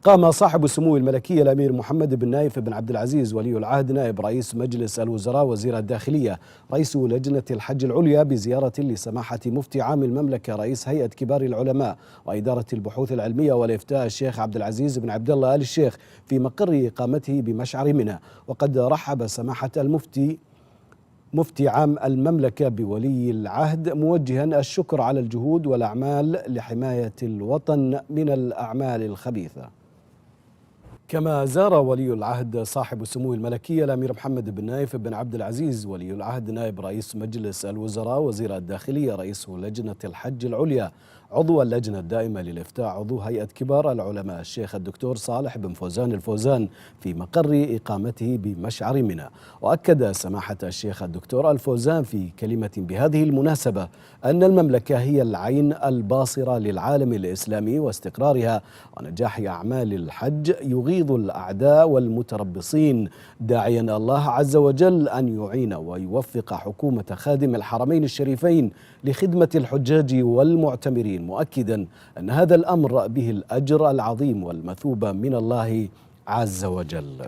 قام صاحب السمو الملكي الأمير محمد بن نايف بن عبد العزيز ولي العهد نائب رئيس مجلس الوزراء وزير الداخلية رئيس لجنة الحج العليا بزيارة لسماحة مفتي عام المملكة رئيس هيئة كبار العلماء وإدارة البحوث العلمية والإفتاء الشيخ عبد العزيز بن عبد الله آل الشيخ في مقر إقامته بمشعر منى. وقد رحب سماحة مفتي عام المملكة بولي العهد موجها الشكر على الجهود والأعمال لحماية الوطن من الأعمال الخبيثة. كما زار ولي العهد صاحب السمو الملكي الأمير محمد بن نايف بن عبد العزيز ولي العهد نائب رئيس مجلس الوزراء وزير الداخلية رئيس لجنة الحج العليا عضو اللجنة الدائمة للإفتاء عضو هيئة كبار العلماء الشيخ الدكتور صالح بن فوزان الفوزان في مقر إقامته بمشعر منى. وأكد سماحة الشيخ الدكتور الفوزان في كلمة بهذه المناسبة أن المملكة هي العين الباصرة للعالم الإسلامي واستقرارها ونجاح أعمال الحج يغيظ الأعداء والمتربصين، داعيا الله عز وجل أن يعين ويوفق حكومة خادم الحرمين الشريفين لخدمة الحجاج والمعتمرين، مؤكدا أن هذا الأمر به الأجر العظيم والمثوبة من الله عز وجل.